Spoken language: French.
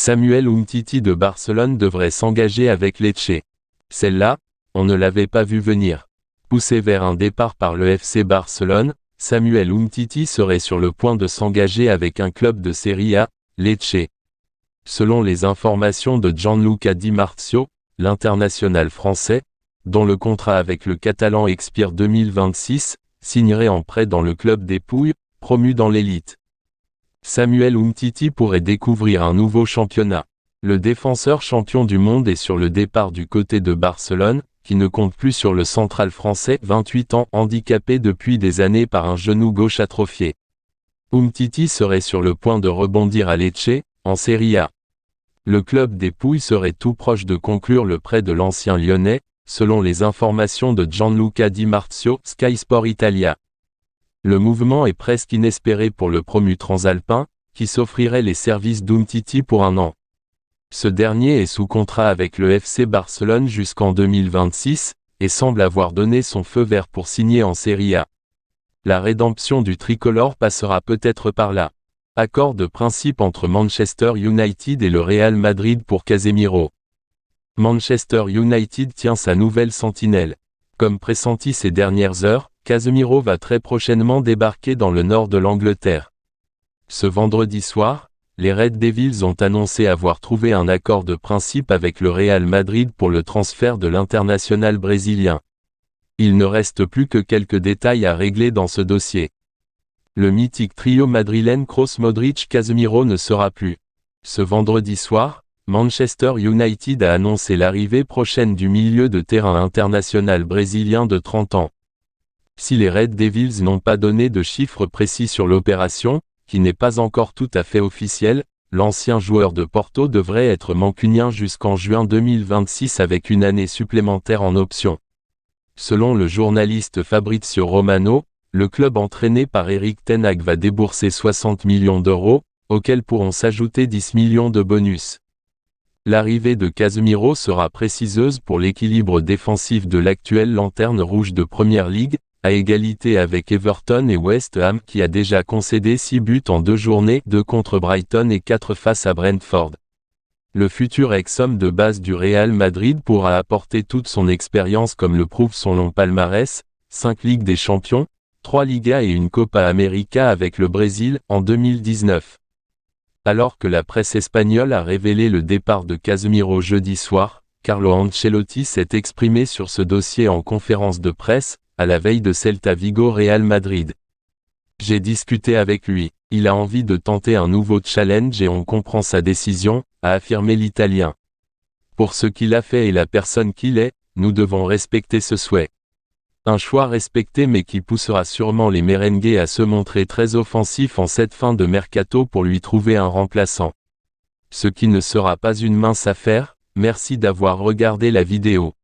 Samuel Umtiti de Barcelone devrait s'engager avec Lecce. Celle-là, on ne l'avait pas vu venir. Poussé vers un départ par le FC Barcelone, Samuel Umtiti serait sur le point de s'engager avec un club de Serie A, Lecce. Selon les informations de Gianluca Di Marzio, l'international français, dont le contrat avec le Catalan expire 2026, signerait en prêt dans le club des Pouilles, promu dans l'élite. Samuel Umtiti pourrait découvrir un nouveau championnat. Le défenseur champion du monde est sur le départ du côté de Barcelone, qui ne compte plus sur le central français, 28 ans, handicapé depuis des années par un genou gauche atrophié. Umtiti serait sur le point de rebondir à Lecce, en Serie A. Le club des Pouilles serait tout proche de conclure le prêt de l'ancien lyonnais, selon les informations de Gianluca Di Marzio, Sky Sport Italia. Le mouvement est presque inespéré pour le promu transalpin, qui s'offrirait les services d'Umtiti pour un an. Ce dernier est sous contrat avec le FC Barcelone jusqu'en 2026, et semble avoir donné son feu vert pour signer en Serie A. La rédemption du tricolore passera peut-être par là. Accord de principe entre Manchester United et le Real Madrid pour Casemiro. Manchester United tient sa nouvelle sentinelle. Comme pressenti ces dernières heures, Casemiro va très prochainement débarquer dans le nord de l'Angleterre. Ce vendredi soir, les Red Devils ont annoncé avoir trouvé un accord de principe avec le Real Madrid pour le transfert de l'international brésilien. Il ne reste plus que quelques détails à régler dans ce dossier. Le mythique trio madrilène Kroos-Modric-Casemiro ne sera plus. Ce vendredi soir, Manchester United a annoncé l'arrivée prochaine du milieu de terrain international brésilien de 30 ans. Si les Red Devils n'ont pas donné de chiffres précis sur l'opération, qui n'est pas encore tout à fait officielle, l'ancien joueur de Porto devrait être mancunien jusqu'en juin 2026 avec une année supplémentaire en option. Selon le journaliste Fabrizio Romano, le club entraîné par Erik ten Hag va débourser 60 millions d'euros, auxquels pourront s'ajouter 10 millions de bonus. L'arrivée de Casemiro sera préciseuse pour l'équilibre défensif de l'actuelle lanterne rouge de Première Ligue, à égalité avec Everton et West Ham qui a déjà concédé 6 buts en 2 journées, 2 contre Brighton et 4 face à Brentford. Le futur ex-homme de base du Real Madrid pourra apporter toute son expérience comme le prouve son long palmarès, 5 Ligues des Champions, 3 Ligas et une Copa América avec le Brésil, en 2019. Alors que la presse espagnole a révélé le départ de Casemiro jeudi soir, Carlo Ancelotti s'est exprimé sur ce dossier en conférence de presse, à la veille de Celta Vigo Real Madrid. J'ai discuté avec lui, il a envie de tenter un nouveau challenge et on comprend sa décision, a affirmé l'Italien. Pour ce qu'il a fait et la personne qu'il est, nous devons respecter ce souhait. Un choix respecté mais qui poussera sûrement les merengues à se montrer très offensifs en cette fin de mercato pour lui trouver un remplaçant. Ce qui ne sera pas une mince affaire, merci d'avoir regardé la vidéo.